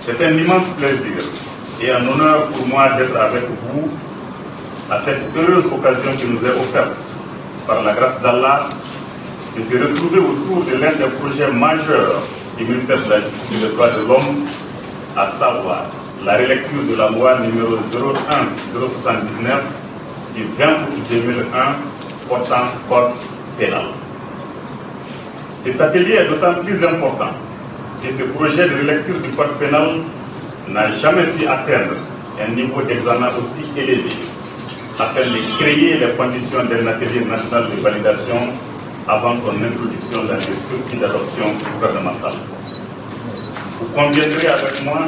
C'est un immense plaisir et un honneur pour moi d'être avec vous à cette heureuse occasion qui nous est offerte par la grâce d'Allah de se retrouver autour de l'un des projets majeurs du ministère de la Justice et des droits de l'homme, à savoir la relecture de la loi numéro 01-079 du 20 août 2001 portant code pénal. Cet atelier est d'autant plus important que ce projet de relecture du code pénal n'a jamais pu atteindre un niveau d'examen aussi élevé afin de créer les conditions d'un atelier national de validation avant son introduction dans les circuits d'adoption gouvernementale. Vous conviendrez avec moi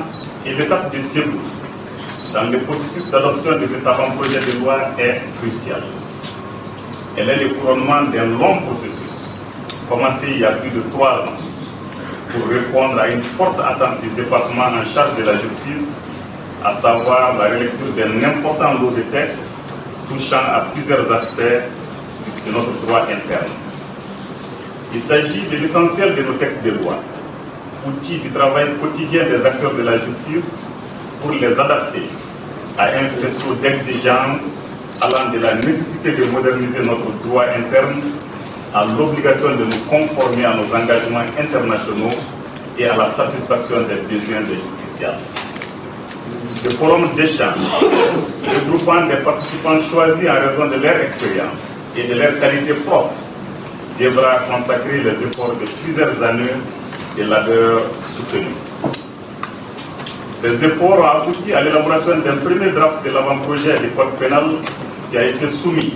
que l'étape de début dans le processus d'adoption de cet avant-projet de loi est cruciale. Elle est le couronnement d'un long processus, commencé il y a plus de 3 ans, pour répondre à une forte attente du département en charge de la justice, à savoir la relecture d'un important lot de textes touchant à plusieurs aspects de notre droit interne. Il s'agit de l'essentiel de nos textes de loi, outils du travail quotidien des acteurs de la justice pour les adapter à un faisceau d'exigences allant de la nécessité de moderniser notre droit interne à l'obligation de nous conformer à nos engagements internationaux et à la satisfaction des besoins des justiciables. Ce forum d'échange, regroupant des participants choisis en raison de leur expérience et de leur qualité propre, devra consacrer les efforts de plusieurs années de labeur soutenu. Ces efforts ont abouti à l'élaboration d'un premier draft de l'avant-projet du code pénal qui a été soumis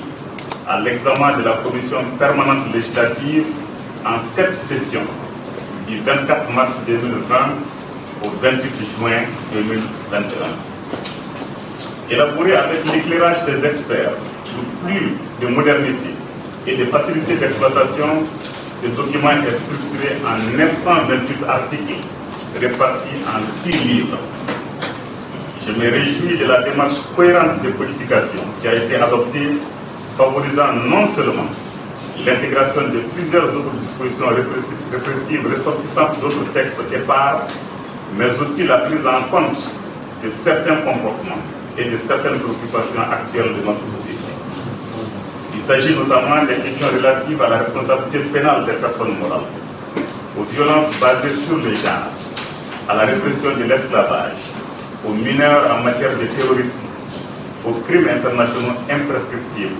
à l'examen de la commission permanente législative en 7 sessions, du 24 mars 2020 au 28 juin 2021. Élaboré avec l'éclairage des experts, le plus de modernité et de facilité d'exploitation, ce document est structuré en 928 articles répartis en 6 livres. Je me réjouis de la démarche cohérente de codification qui a été adoptée, favorisant non seulement l'intégration de plusieurs autres dispositions répressives ressortissantes d'autres textes épars, mais aussi la prise en compte de certains comportements et de certaines préoccupations actuelles de notre société. Il s'agit notamment des questions relatives à la responsabilité pénale des personnes morales, aux violences basées sur le genre, à la répression de l'esclavage, aux mineurs en matière de terrorisme, aux crimes internationaux imprescriptibles,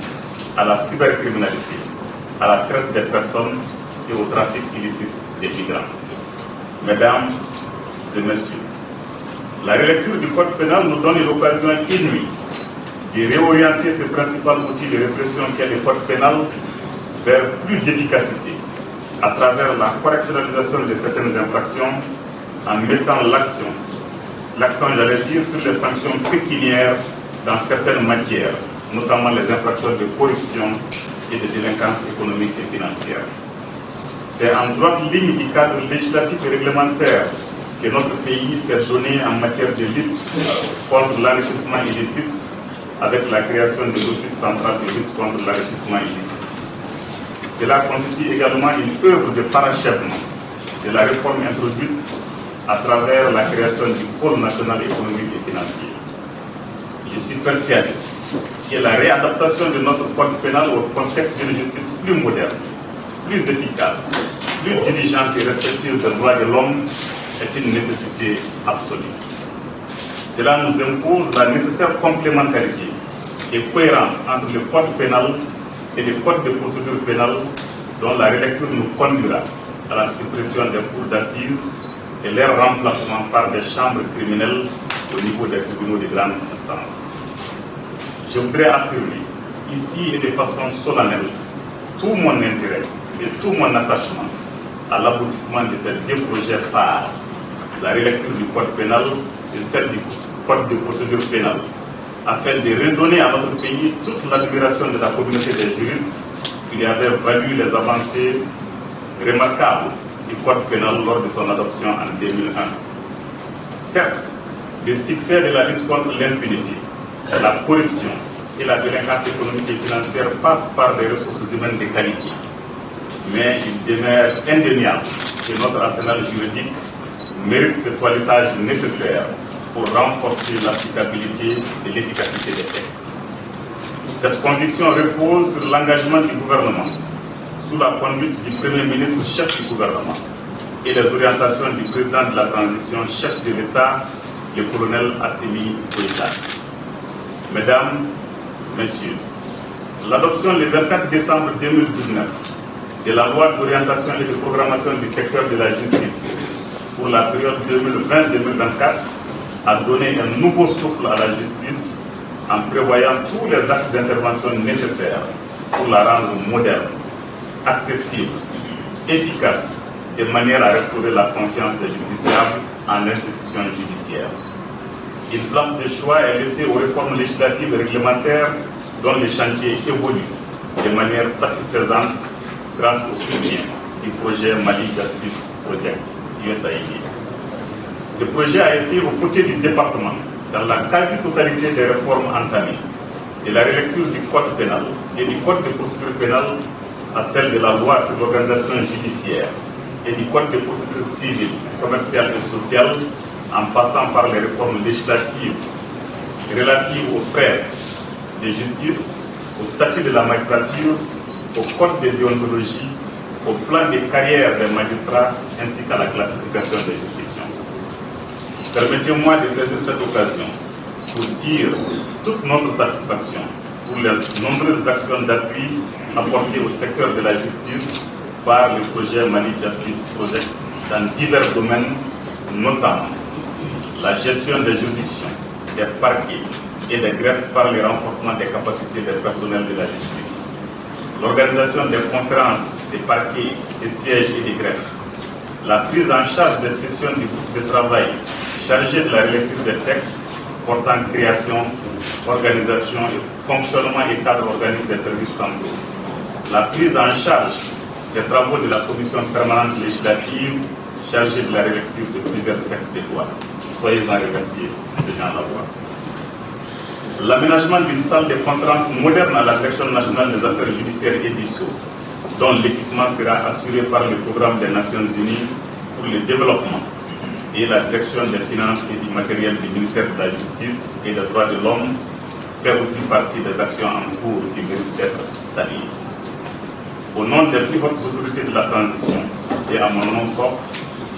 à la cybercriminalité, à la traite des personnes et au trafic illicite des migrants. Mesdames et messieurs, la relecture du code pénal nous donne l'occasion inouïe de réorienter ce principal outil de répression qu'est le code pénal vers plus d'efficacité à travers la correctionnalisation de certaines infractions en mettant l'accent, j'allais dire, sur les sanctions pécuniaires dans certaines matières, notamment les infractions de corruption et de délinquance économique et financière. C'est en droite ligne du cadre législatif et réglementaire que notre pays s'est donné en matière de lutte contre l'enrichissement illicite avec la création de l'Office central de lutte contre l'enrichissement illicite. Cela constitue également une œuvre de parachèvement de la réforme introduite à travers la création du Pôle national économique et financier. Je suis persuadé que la réadaptation de notre code pénal au contexte d'une justice plus moderne, plus efficace, plus diligente et respectueuse des droits de l'homme est une nécessité absolue. Cela nous impose la nécessaire complémentarité et cohérence entre le code pénal et le code de procédure pénale dont la relecture nous conduira à la suppression des cours d'assises et leur remplacement par des chambres criminelles au niveau des tribunaux de grande instance. Je voudrais affirmer, ici et de façon solennelle, tout mon intérêt et tout mon attachement à l'aboutissement de ces 2 projets phares, la relecture du code pénal et celle du code de procédure pénale, afin de redonner à notre pays toute l'admiration de la communauté des juristes qui lui avait valu les avancées remarquables du code pénal lors de son adoption en 2001. Certes, le succès de la lutte contre l'impunité, la corruption et la délinquance économique et financière passe par des ressources humaines de qualité. Mais il demeure indéniable que notre arsenal juridique mérite ce toilettage nécessaire pour renforcer l'applicabilité et l'efficacité des textes. Cette conviction repose sur l'engagement du gouvernement, sous la conduite du Premier ministre chef du gouvernement, et les orientations du président de la transition chef de l'État, le colonel Assimi Goïta. Mesdames, Messieurs, l'adoption le 24 décembre 2019 de la loi d'orientation et de programmation du secteur de la justice pour la période 2020-2024 a donné un nouveau souffle à la justice en prévoyant tous les axes d'intervention nécessaires pour la rendre moderne, accessible, efficace, de manière à restaurer la confiance des justiciables en l'institution judiciaire. Une place de choix est laissée aux réformes législatives et réglementaires dont les chantiers évoluent de manière satisfaisante grâce au soutien du projet Mali Justice Project USAID. Ce projet a été aux côtés du département dans la quasi-totalité des réformes entamées, de la relecture du code pénal et du code de procédure pénale à celle de la loi sur l'organisation judiciaire et du code de procédure civile, commerciale et sociale, en passant par les réformes législatives relatives aux frais de justice, au statut de la magistrature, au code de déontologie, au plan de carrière des magistrats ainsi qu'à la classification des juridictions. Permettez-moi de saisir cette occasion pour dire toute notre satisfaction pour les nombreuses actions d'appui apportées au secteur de la justice par le projet Mali Justice Project dans divers domaines, notamment la gestion des juridictions, des parquets et des greffes par le renforcement des capacités des personnels de la justice, l'organisation des conférences, des parquets, des sièges et des greffes, la prise en charge des sessions du groupe de travail chargé de la relecture des textes portant création, organisation et fonctionnement et cadre organique des services centraux, la prise en charge des travaux de la commission permanente législative chargée de la relecture de plusieurs textes de loi. Soyez-en remerciés, M. Jean Lavoie. L'aménagement d'une salle de conférence moderne à la Direction nationale des affaires judiciaires et d'ISSO, dont l'équipement sera assuré par le programme des Nations Unies pour le développement et la direction des finances et du matériel du ministère de la Justice et des droits de l'homme, fait aussi partie des actions en cours qui méritent d'être saluées. Au nom des plus hautes autorités de la transition et à mon nom propre,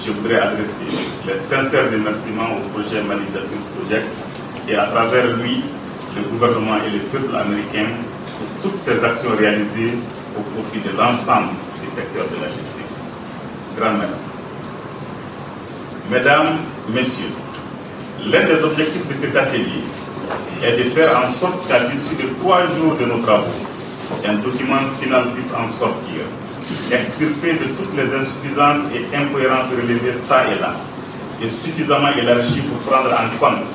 je voudrais adresser les sincères remerciements au projet Mali Justice Project et à travers lui, le gouvernement et le peuple américain pour toutes ces actions réalisées au profit de l'ensemble du secteur de la justice. Grand merci. Mesdames, Messieurs, l'un des objectifs de cet atelier est de faire en sorte qu'à l'issue de 3 jours de nos travaux, un document final puisse en sortir, extirpé de toutes les insuffisances et incohérences relevées ça et là, et suffisamment élargi pour prendre en compte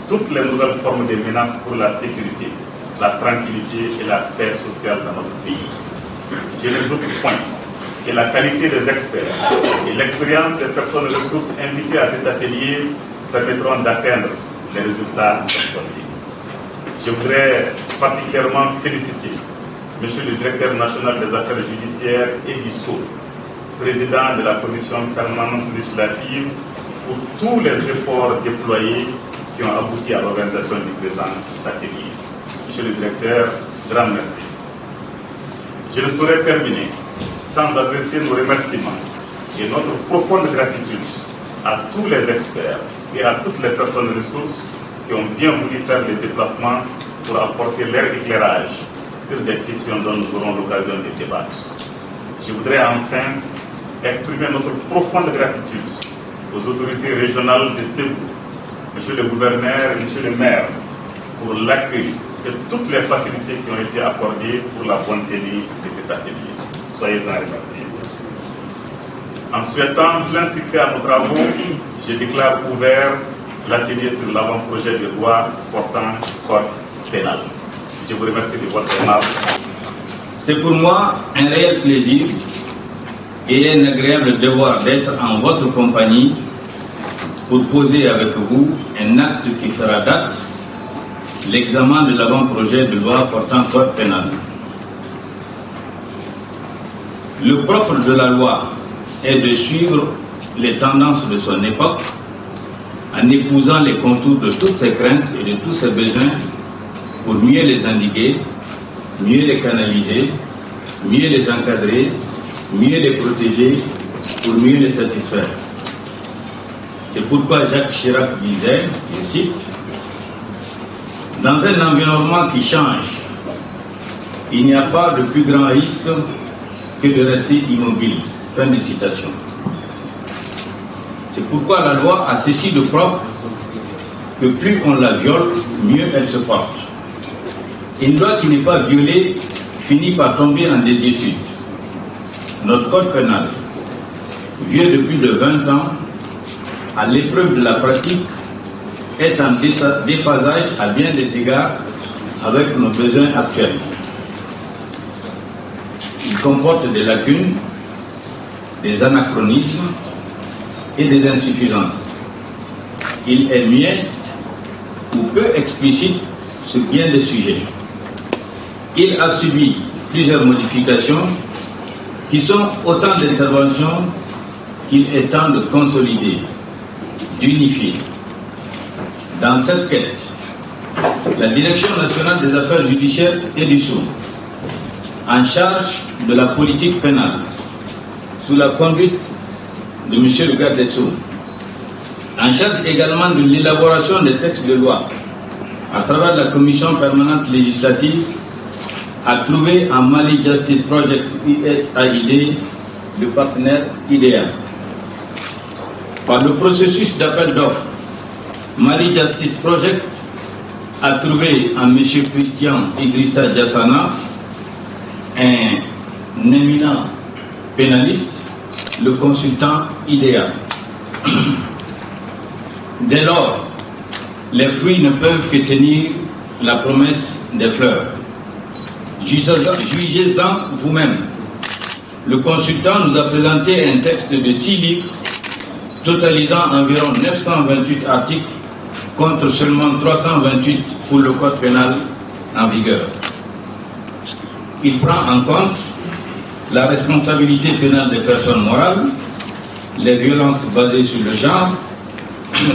toutes les nouvelles formes de menaces pour la sécurité, la tranquillité et la paix sociale dans notre pays. Je ne doute point que la qualité des experts et l'expérience des personnes ressources invitées à cet atelier permettront d'atteindre les résultats escomptés. Je voudrais particulièrement féliciter Monsieur le Directeur national des affaires judiciaires et d'ISSO, président de la Commission permanente législative, pour tous les efforts déployés qui ont abouti à l'organisation du présent atelier. Monsieur le Directeur, grand merci. Je ne saurais terminer sans adresser nos remerciements et notre profonde gratitude à tous les experts et à toutes les personnes ressources qui ont bien voulu faire le déplacement pour apporter leur éclairage sur des questions dont nous aurons l'occasion de débattre. Je voudrais enfin exprimer notre profonde gratitude aux autorités régionales de Ségou, Monsieur le gouverneur et Monsieur le maire, pour l'accueil et toutes les facilités qui ont été accordées pour la bonne tenue de cet atelier. Soyez-en remerciés. En souhaitant plein succès à nos travaux, je déclare ouvert l'atelier sur l'avant-projet de loi portant code pénal. Je vous remercie de votre aimable. C'est pour moi un réel plaisir et un agréable devoir d'être en votre compagnie pour poser avec vous un acte qui fera date, l'examen de l'avant-projet de loi portant code pénal. Le propre de la loi est de suivre les tendances de son époque, en épousant les contours de toutes ses craintes et de tous ses besoins pour mieux les endiguer, mieux les canaliser, mieux les encadrer, mieux les protéger, pour mieux les satisfaire. C'est pourquoi Jacques Chirac disait, je cite, « Dans un environnement qui change, il n'y a pas de plus grand risque que de rester immobile. » Fin de citation. C'est pourquoi la loi a ceci de propre que plus on la viole, mieux elle se porte. Une loi qui n'est pas violée finit par tomber en désuétude. Notre code pénal, vieux de plus de 20 ans, à l'épreuve de la pratique, est en déphasage à bien des égards avec nos besoins actuels. Il comporte des lacunes, des anachronismes et des insuffisances. Il est muet ou peu explicite sur bien des sujets. Il a subi plusieurs modifications qui sont autant d'interventions qu'il est temps de consolider, d'unifier. Dans cette quête, la Direction nationale des affaires judiciaires et du sceau, en charge de la politique pénale, sous la conduite de M. le garde des Sceaux, en charge également de l'élaboration des textes de loi, à travers la commission permanente législative, a trouvé en Mali Justice Project USAID le partenaire idéal. Par le processus d'appel d'offres, Mali Justice Project a trouvé en M. Christian Idrissa Diassana, un éminent pénaliste, le consultant idéal. Dès lors, les fruits ne peuvent que tenir la promesse des fleurs. Jugez-en vous-même. Le consultant nous a présenté un texte de 6 livres, totalisant environ 928 articles, contre seulement 328 pour le code pénal en vigueur. Il prend en compte la responsabilité pénale des personnes morales, les violences basées sur le genre,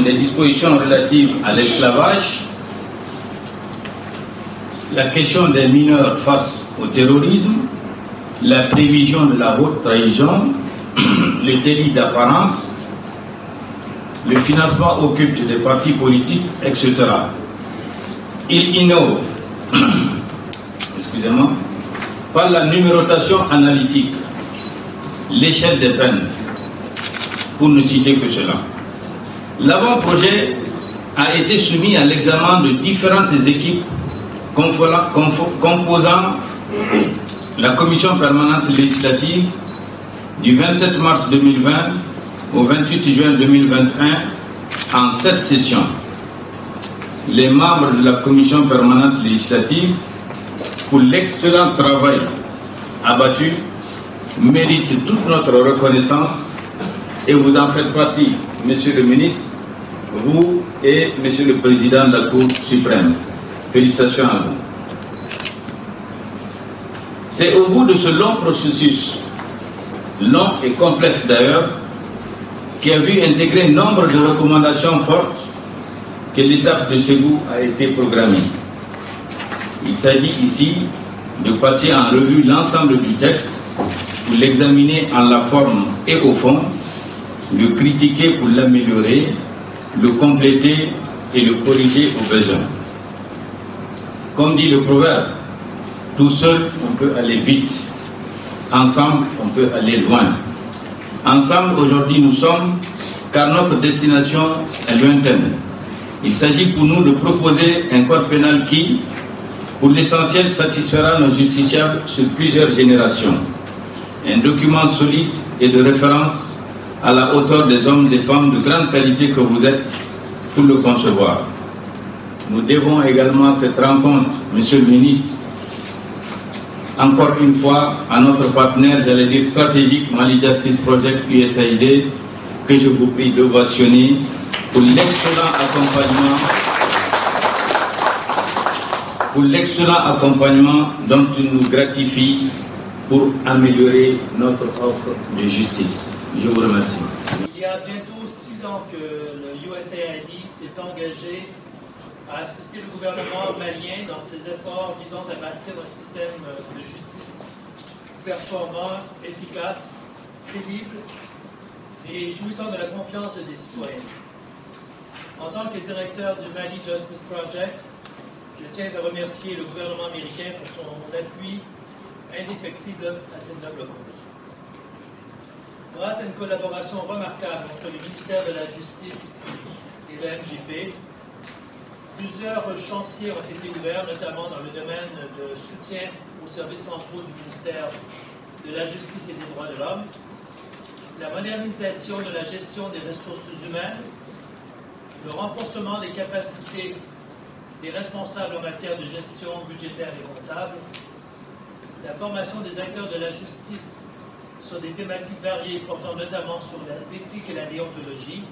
les dispositions relatives à l'esclavage, la question des mineurs face au terrorisme, la prévision de la haute trahison, le délit d'apparence, le financement occulte des partis politiques, etc. Il innove, excusez-moi, par la numérotation analytique, l'échelle des peines, pour ne citer que cela. L'avant-projet a été soumis à l'examen de différentes équipes composant la commission permanente législative du 27 mars 2020 au 28 juin 2021 en 7 sessions. Les membres de la commission permanente législative, pour l'excellent travail abattu, méritent toute notre reconnaissance et vous en faites partie, Monsieur le ministre, vous et Monsieur le Président de la Cour suprême. Félicitations à vous. C'est au bout de ce long processus, long et complexe d'ailleurs, qui a vu intégrer nombre de recommandations fortes, que l'étape de Ségou a été programmée. Il s'agit ici de passer en revue l'ensemble du texte, pour l'examiner en la forme et au fond, le critiquer pour l'améliorer, le compléter et le corriger au besoin. Comme dit le proverbe, tout seul on peut aller vite, ensemble on peut aller loin. Ensemble aujourd'hui nous sommes, car notre destination est lointaine. Il s'agit pour nous de proposer un code pénal qui, pour l'essentiel, satisfera nos justiciables sur plusieurs générations. Un document solide et de référence à la hauteur des hommes et des femmes de grande qualité que vous êtes pour le concevoir. Nous devons également cette rencontre, Monsieur le ministre, encore une fois à notre partenaire, j'allais dire stratégique, Mali Justice Project USAID, que je vous prie d'ovationner pour l'excellent accompagnement dont il nous gratifie pour améliorer notre offre de justice. Je vous remercie. Il y a bientôt 6 ans que le USAID s'est engagé à assister le gouvernement malien dans ses efforts visant à bâtir un système de justice performant, efficace, crédible et jouissant de la confiance des citoyens. En tant que directeur du Mali Justice Project, je tiens à remercier le gouvernement américain pour son appui indéfectible à cette noble cause. Grâce à une collaboration remarquable entre le ministère de la Justice et le MJP, plusieurs chantiers ont été ouverts, notamment dans le domaine de soutien aux services centraux du ministère de la Justice et des Droits de l'Homme, la modernisation de la gestion des ressources humaines, le renforcement des capacités des responsables en matière de gestion budgétaire et comptable, la formation des acteurs de la justice sur des thématiques variées portant notamment sur l'éthique et la déontologie,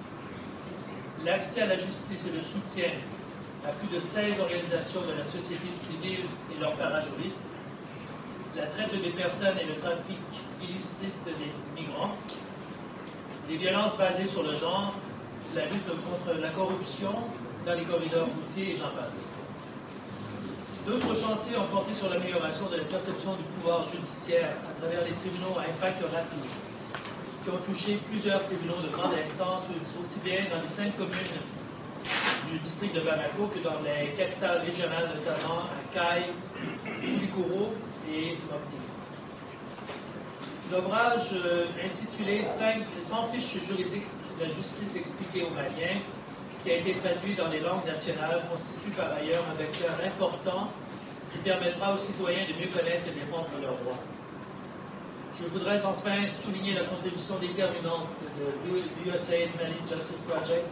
l'accès à la justice et le soutien à plus de 16 organisations de la société civile et leurs parajuristes, la traite des personnes et le trafic illicite des migrants, les violences basées sur le genre, la lutte contre la corruption dans les corridors routiers et j'en passe. D'autres chantiers ont porté sur l'amélioration de la perception du pouvoir judiciaire à travers les tribunaux à impact rapide, qui ont touché plusieurs tribunaux de grande instance, aussi bien dans les 5 communes du district de Bamako que dans les capitales régionales, notamment à Caille, Koulikoro et Mopti. L'ouvrage intitulé 100 fiches juridiques de la justice expliquée aux Maliens, qui a été traduit dans les langues nationales, constitue par ailleurs un vecteur important qui permettra aux citoyens de mieux connaître et défendre leurs droits. Je voudrais enfin souligner la contribution déterminante de l'USAID Mali Justice Project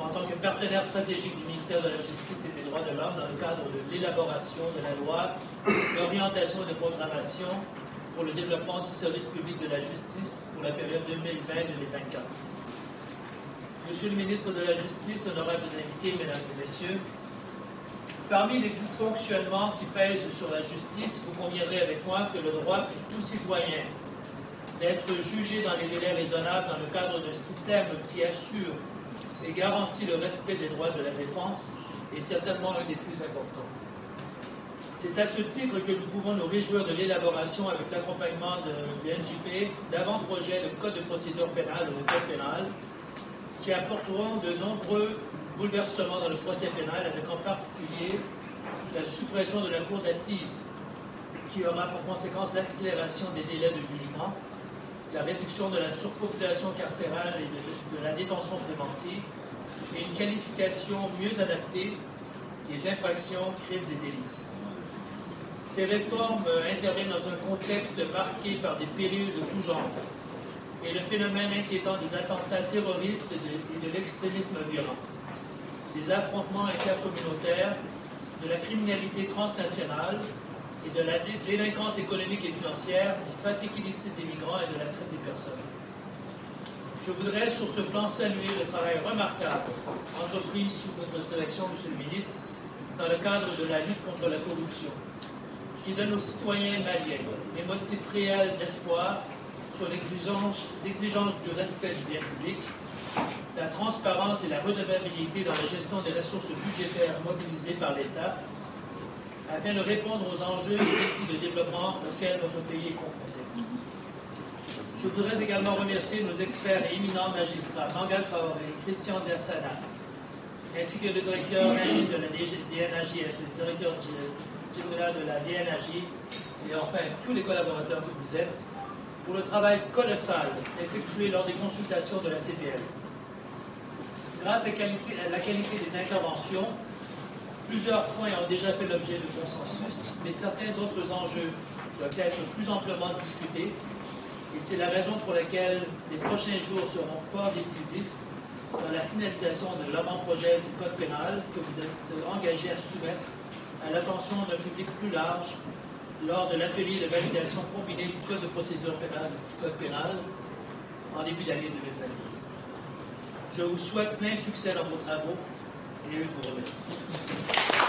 en tant que partenaire stratégique du ministère de la Justice et des Droits de l'Homme dans le cadre de l'élaboration de la loi d'orientation et de programmation pour le développement du service public de la justice pour la période 2020-2024. Monsieur le ministre de la Justice, honorables invités, mesdames et messieurs, parmi les dysfonctionnements qui pèsent sur la justice, vous conviendrez avec moi que le droit pour tout citoyen d'être jugé dans les délais raisonnables dans le cadre d'un système qui assure et garantit le respect des droits de la défense est certainement un des plus importants. C'est à ce titre que nous pouvons nous réjouir de l'élaboration, avec l'accompagnement de l'NJP, d'avant-projets de code de procédure pénale ou de code pénal, qui apporteront de nombreux bouleversements dans le procès pénal, avec en particulier la suppression de la cour d'assises, qui aura pour conséquence l'accélération des délais de jugement, la réduction de la surpopulation carcérale et de la détention préventive, et une qualification mieux adaptée des infractions, crimes et délits. Ces réformes interviennent dans un contexte marqué par des périls de tout genre, et le phénomène inquiétant des attentats terroristes et de l'extrémisme violent, des affrontements intercommunautaires, de la criminalité transnationale et de la délinquance économique et financière, du trafic illicite des migrants et de la traite des personnes. Je voudrais sur ce plan saluer le travail remarquable entrepris sous votre direction, Monsieur le ministre, dans le cadre de la lutte contre la corruption, qui donne aux citoyens maliens des motifs réels d'espoir sur l'exigence du respect du bien public, la transparence et la redevabilité dans la gestion des ressources budgétaires mobilisées par l'État, afin de répondre aux enjeux et défis de développement auxquels notre pays est confronté. Je voudrais également remercier nos experts et éminents magistrats, Mangal Traoré, Christian Diassana, ainsi que le directeur de la DNAJS, le directeur général de la DNAJ, et enfin tous les collaborateurs que vous êtes, pour le travail colossal effectué lors des consultations de la CPL. Grâce à la qualité des interventions, plusieurs points ont déjà fait l'objet de consensus, mais certains autres enjeux doivent être plus amplement discutés, et c'est la raison pour laquelle les prochains jours seront fort décisifs dans la finalisation de l'avant-projet du Code pénal que vous êtes engagé à soumettre à l'attention d'un public plus large lors de l'atelier de validation combinée du Code de procédure pénale et du Code pénal en début d'année 2022. Je vous souhaite plein succès dans vos travaux et je vous remercie.